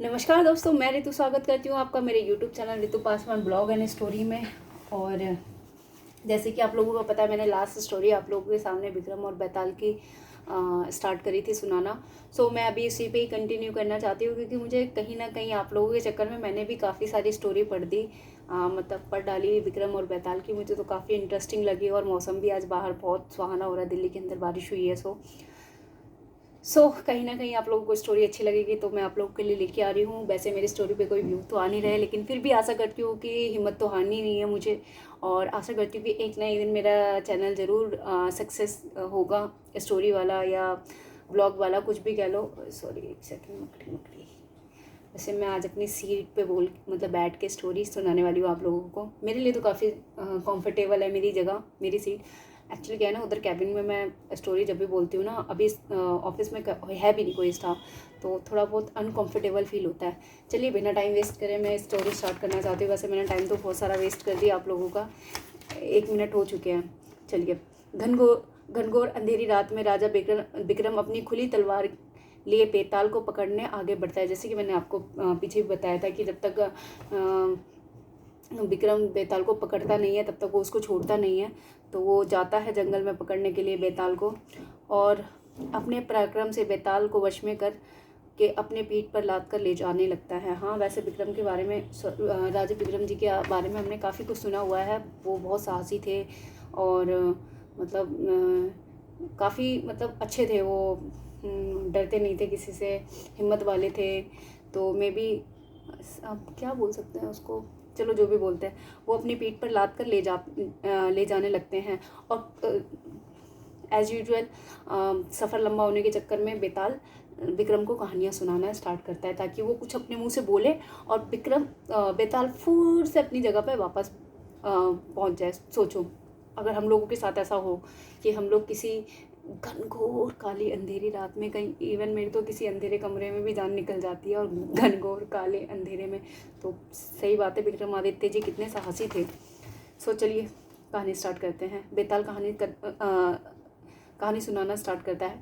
नमस्कार दोस्तों, मैं ऋतु स्वागत करती हूँ आपका मेरे YouTube channel Ritu Paswan blog and story में। और जैसे कि आप लोगों को पता है, मैंने लास्ट स्टोरी आप लोगों के सामने विक्रम और बैताल की स्टार्ट करी थी सुनाना। सो मैं अभी इसी पे ही कंटिन्यू करना चाहती हूँ, क्योंकि मुझे कहीं ना कहीं आप लोगों के चक्कर में मैंने भी काफ़ी सारी स्टोरी पढ़ दी, मतलब पढ़ डाली विक्रम और बैताल की। मुझे तो काफ़ी इंटरेस्टिंग लगी और मौसम भी आज बाहर बहुत सुहाना हो रहा है, दिल्ली के अंदर बारिश हुई है। कहीं ना कहीं आप लोगों को स्टोरी अच्छी लगेगी, तो मैं आप लोगों के लिए लेके आ रही हूँ। वैसे मेरी स्टोरी पे कोई व्यू तो आ नहीं रहे, लेकिन फिर भी आशा करती हूँ कि हिम्मत तो हारनी नहीं है मुझे, और आशा करती हूँ कि एक ना एक दिन मेरा चैनल ज़रूर सक्सेस होगा, स्टोरी वाला या ब्लॉग वाला, कुछ भी कह लो। सॉरी, एक सेकंड, मकड़ी मकड़ी। वैसे मैं आज अपनी सीट पे मतलब बैठ के स्टोरी सुनाने वाली हूँ आप लोगों को। मेरे लिए तो काफ़ी कंफर्टेबल है मेरी जगह, मेरी सीट। एक्चुअली क्या है ना, उधर कैबिन में मैं स्टोरी जब भी बोलती हूँ ना, अभी ऑफिस में है भी नहीं कोई स्टाफ, तो थोड़ा बहुत अनकंफर्टेबल फील होता है। चलिए बिना टाइम वेस्ट करे मैं स्टोरी स्टार्ट करना चाहती हूँ। वैसे मैंने टाइम तो बहुत सारा वेस्ट कर दिया आप लोगों का, 1 मिनट हो चुके हैं। चलिए। घनघोर अंधेरी रात में राजा विक्रम अपनी खुली तलवार लिए बेताल को पकड़ने आगे बढ़ता है। जैसे कि मैंने आपको पीछे भी बताया था कि जब तक विक्रम बेताल को पकड़ता नहीं है तब तक वो उसको छोड़ता नहीं है। तो वो जाता है जंगल में पकड़ने के लिए बेताल को, और अपने पराक्रम से बेताल को वश में कर के अपने पीठ पर लाद कर ले जाने लगता है। हाँ, वैसे विक्रम के बारे में, राजा विक्रम जी के बारे में हमने काफ़ी कुछ सुना हुआ है। वो बहुत साहसी थे और मतलब काफ़ी मतलब अच्छे थे वो। डरते नहीं थे किसी से, हिम्मत वाले थे। तो मे बी अब क्या बोल सकते हैं उसको, चलो जो भी बोलते हैं, वो अपनी पीठ पर लाद कर ले जाने लगते हैं। और एज यूजुअल सफ़र लंबा होने के चक्कर में बेताल विक्रम को कहानियाँ सुनाना स्टार्ट करता है, ताकि वो कुछ अपने मुंह से बोले और बेताल फिर से अपनी जगह पर वापस पहुंच जाए। सोचो अगर हम लोगों के साथ ऐसा हो कि हम लोग किसी घनघोर काली अंधेरी रात में, कहीं इवन मेरी तो किसी अंधेरे कमरे में भी जान निकल जाती है, और घनघोर काले अंधेरे में, तो सही बात है विक्रमादित्य जी कितने साहसी थे। चलिए कहानी स्टार्ट करते हैं। बेताल कहानी सुनाना स्टार्ट करता है।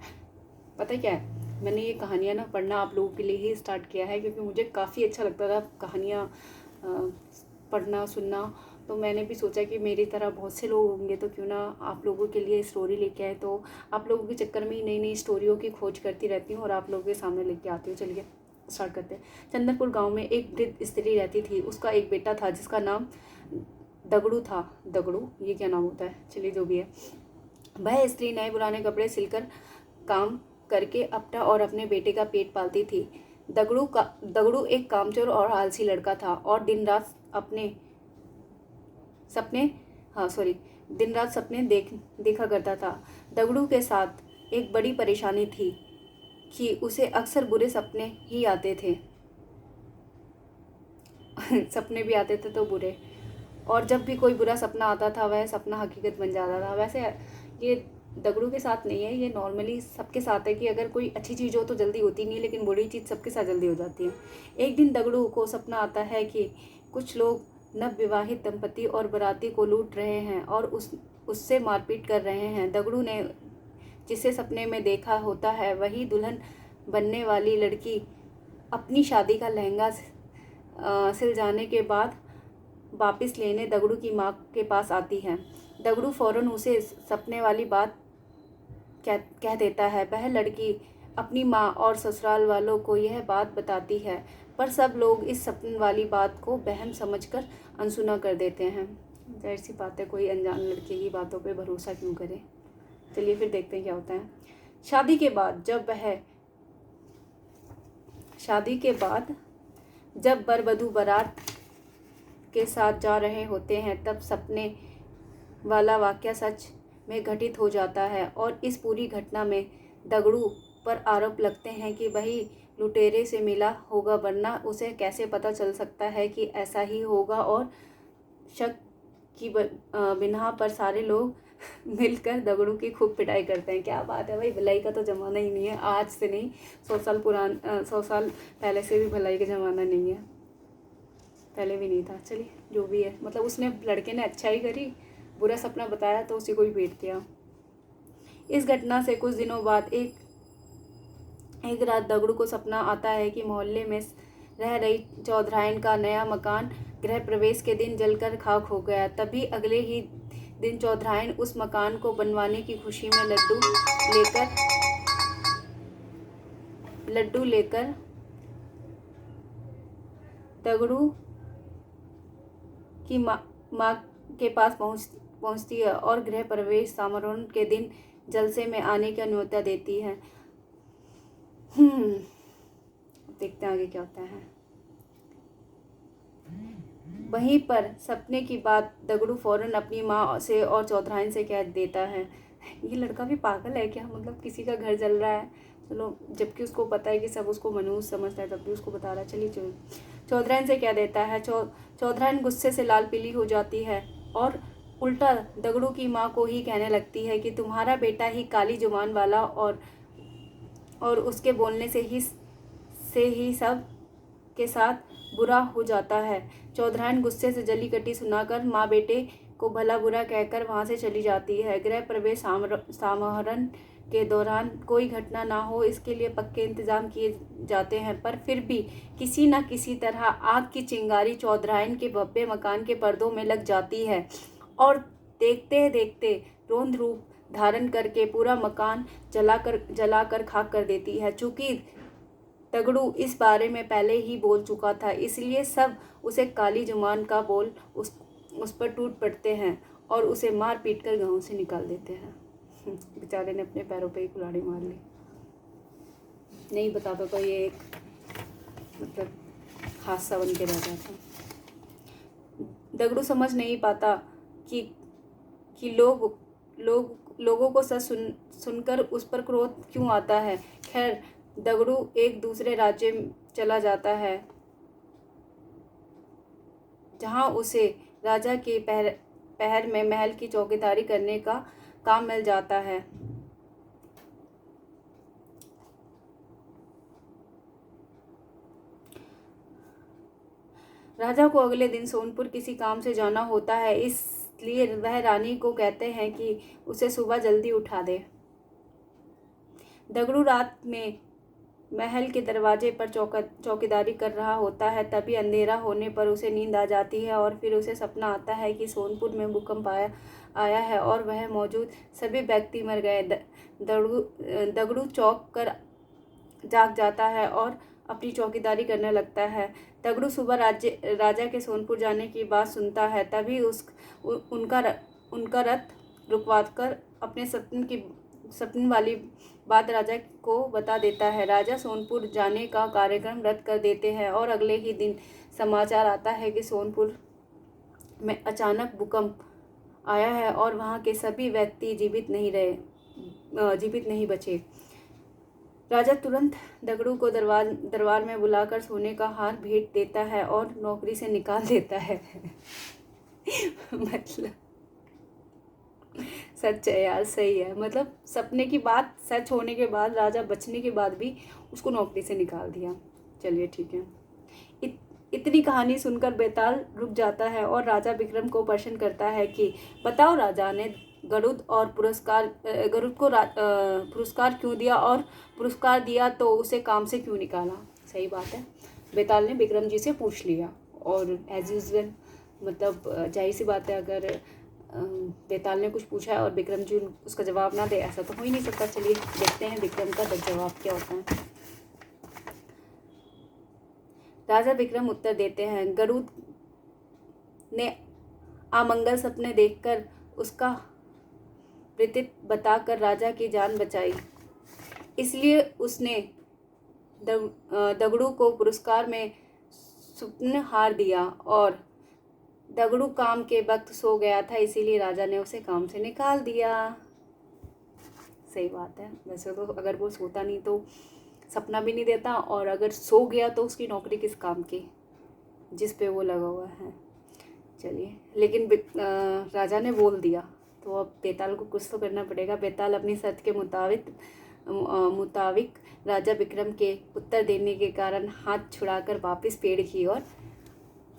पता है क्या है, मैंने ये कहानियाँ ना पढ़ना आप लोगों के लिए ही स्टार्ट किया है, क्योंकि मुझे काफ़ी अच्छा लगता था कहानियाँ पढ़ना सुनना। तो मैंने भी सोचा कि मेरी तरह बहुत से लोग होंगे, तो क्यों ना आप लोगों के लिए स्टोरी लेके आए। तो आप लोगों के चक्कर में ही नई नई स्टोरियों की खोज करती रहती हूँ और आप लोगों के सामने लेके आती हूँ। चलिए स्टार्ट करते हैं। चंदनपुर गांव में एक वृद्ध स्त्री रहती थी। उसका एक बेटा था जिसका नाम दगड़ू था। दगड़ू, ये क्या नाम होता है, चलिए जो भी है। वह स्त्री नए पुराने कपड़े सिलकर काम करके अपना और अपने बेटे का पेट पालती थी। दगड़ू एक कामचोर और आलसी लड़का था, और सपने दिन रात सपने देखा करता था। दगड़ू के साथ एक बड़ी परेशानी थी कि उसे अक्सर बुरे सपने ही आते थे। सपने भी आते थे तो बुरे, और जब भी कोई बुरा सपना आता था वह सपना हकीकत बन जाता था। वैसे ये दगड़ू के साथ नहीं है, ये नॉर्मली सबके साथ है कि अगर कोई अच्छी चीज़ हो तो जल्दी होती नहीं है, लेकिन बुरी चीज़ सबके साथ जल्दी हो जाती है। एक दिन दगड़ू को सपना आता है कि कुछ लोग नवविवाहित दंपति और बाराती को लूट रहे हैं और उससे मारपीट कर रहे हैं। दगड़ू ने जिसे सपने में देखा होता है वही दुल्हन बनने वाली लड़की अपनी शादी का लहंगा सिल जाने के बाद वापस लेने दगड़ू की माँ के पास आती है। दगड़ू फौरन उसे सपने वाली बात कह देता है। वह लड़की अपनी माँ और ससुराल वालों को यह बात बताती है, पर सब लोग इस सपने वाली बात को वहम समझकर अनसुना कर देते हैं। जाहिर सी बात है, कोई अनजान लड़के की बातों पे भरोसा क्यों करे। चलिए फिर देखते हैं क्या होता है। शादी के बाद जब वर वधू बारात के साथ जा रहे होते हैं, तब सपने वाला वाकया सच में घटित हो जाता है, और इस पूरी घटना में दगड़ू पर आरोप लगते हैं कि वही लुटेरे से मिला होगा, वरना उसे कैसे पता चल सकता है कि ऐसा ही होगा। और शक की बिना पर सारे लोग मिलकर दगड़ू की खूब पिटाई करते हैं। क्या बात है भाई, भलाई का तो ज़माना ही नहीं है। आज से नहीं, 100 साल पहले से भी भलाई का ज़माना नहीं है, पहले भी नहीं था। चलिए जो भी है, मतलब उसने लड़के ने अच्छाई करी, बुरा सपना बताया तो उसी को ही पीट दिया। इस घटना से कुछ दिनों बाद एक रात दगड़ू को सपना आता है कि मोहल्ले में रह रही चौधराइन का नया मकान गृह प्रवेश के दिन जलकर खाक हो गया। तभी अगले ही दिन चौधराइन उस मकान को बनवाने की खुशी में लड्डू लेकर दगड़ू की माँ के पास पहुँचती है और गृह प्रवेश समारोह के दिन जलसे में आने की अनुमति देती है। देखते हैं आगे क्या होता है। वहीं पर सपने की बात दगड़ू फौरन अपनी माँ से और चौधराइन से कह देता है। ये लड़का भी पागल है क्या, मतलब किसी का घर जल रहा है, चलो, जबकि उसको पता है कि सब उसको मनुष्य समझता है, तब भी उसको बता रहा है। चलिए चौधराइन से कह देता है। चौधराइन गुस्से से लाल पीली हो जाती है और उल्टा दगड़ू की माँ को ही कहने लगती है कि तुम्हारा बेटा ही काली जुबान वाला और उसके बोलने से ही सब के साथ बुरा हो जाता है। चौधराइन गुस्से से जली कटी सुनाकर माँ बेटे को भला बुरा कहकर वहाँ से चली जाती है। गृह प्रवेश समारोह के दौरान कोई घटना ना हो इसके लिए पक्के इंतजाम किए जाते हैं, पर फिर भी किसी न किसी तरह आग की चिंगारी चौधराइन के भव्य मकान के पर्दों में लग जाती है और देखते देखते रौद्र रूप धारण करके पूरा मकान जलाकर खाक कर देती है। चूँकि दगड़ू इस बारे में पहले ही बोल चुका था, इसलिए सब उसे काली जुबान का बोल उस पर टूट पड़ते हैं और उसे मार पीट कर गाँव से निकाल देते हैं। बेचारे ने अपने पैरों पे ही कुल्हाड़ी मार ली। नहीं बताता तो ये एक मतलब हादसा बन के रह जाता। दगड़ू समझ नहीं पाता कि लोगों को सच सुनकर उस पर क्रोध क्यों आता है। खैर, दगड़ू एक दूसरे राज्य में चला जाता है जहां उसे राजा के पहर में महल की चौकीदारी करने का काम मिल जाता है। राजा को अगले दिन सोनपुर किसी काम से जाना होता है, इसलिए वह रानी को कहते हैं कि उसे सुबह जल्दी उठा दे। दगड़ू रात में महल के दरवाजे पर चौकीदारी कर रहा होता है। तभी अंधेरा होने पर उसे नींद आ जाती है और फिर उसे सपना आता है कि सोनपुर में भूकंप आया है और वह मौजूद सभी व्यक्ति मर गए। दगड़ू चौंक कर जाग जाता है और अपनी चौकीदारी करने लगता है। दगड़ू सुबह राजा के सोनपुर जाने की बात सुनता है। तभी उनका रथ रुकवाकर अपने सपने वाली बात राजा को बता देता है। राजा सोनपुर जाने का कार्यक्रम रद्द कर देते हैं और अगले ही दिन समाचार आता है कि सोनपुर में अचानक भूकंप आया है और वहाँ के सभी व्यक्ति जीवित नहीं बचे। राजा तुरंत दगड़ू को दरबार में बुलाकर सोने का हार भेंट देता है और नौकरी से निकाल देता है। मतलब सच है यार, सही है। मतलब सपने की बात सच होने के बाद, राजा बचने के बाद भी उसको नौकरी से निकाल दिया। चलिए ठीक है। इतनी कहानी सुनकर बेताल रुक जाता है और राजा विक्रम को प्रश्न करता है कि बताओ, राजा ने गरुड़ को पुरस्कार क्यों दिया और पुरस्कार दिया तो उसे काम से क्यों निकाला। सही बात है, बेताल ने विक्रम जी से पूछ लिया और एज यूजुअल मतलब जाहिर सी बात है, अगर बेताल ने कुछ पूछा है और विक्रम जी उसका जवाब ना दे, ऐसा तो हो ही नहीं सकता। चलिए देखते हैं विक्रम का जवाब क्या होता है। राजा विक्रम उत्तर देते हैं, गरुड़ ने अमंगल सपने देखकर उसका वृत्तांत बताकर राजा की जान बचाई, इसलिए उसने दगड़ू को पुरस्कार में स्वर्ण हार दिया और दगड़ू काम के वक्त सो गया था, इसीलिए राजा ने उसे काम से निकाल दिया। सही बात है। वैसे तो अगर वो सोता नहीं तो सपना भी नहीं देता, और अगर सो गया तो उसकी नौकरी किस काम की जिस पे वो लगा हुआ है। चलिए, लेकिन राजा ने बोल दिया तो अब बेताल को कुछ तो करना पड़ेगा। बेताल अपनी शर्त के मुताबिक राजा विक्रम के उत्तर देने के कारण हाथ छुड़ाकर वापस पेड़ की ओर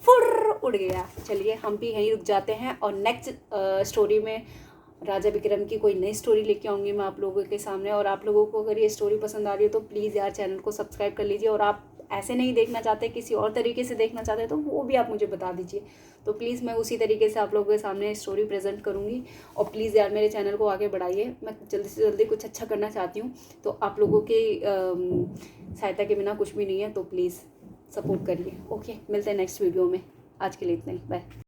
फुर उड़ गया। चलिए हम भी यहीं रुक जाते हैं और नेक्स्ट स्टोरी में राजा विक्रम की कोई नई स्टोरी लेके आऊँगी मैं आप लोगों के सामने। और आप लोगों को अगर ये स्टोरी पसंद आ रही हो तो प्लीज़ यार चैनल को सब्सक्राइब कर लीजिए। और आप ऐसे नहीं देखना चाहते, किसी और तरीके से देखना चाहते हैं, तो वो भी आप मुझे बता दीजिए। तो प्लीज़ मैं उसी तरीके से आप लोगों के सामने स्टोरी प्रेजेंट करूँगी। और प्लीज़ यार मेरे चैनल को आगे बढ़ाइए, मैं जल्दी से जल्दी कुछ अच्छा करना चाहती हूँ। तो आप लोगों की सहायता के बिना कुछ भी नहीं है, तो प्लीज़ सपोर्ट करिए। ओके, मिलते हैं नेक्स्ट वीडियो में। आज के लिए इतना ही, बाय।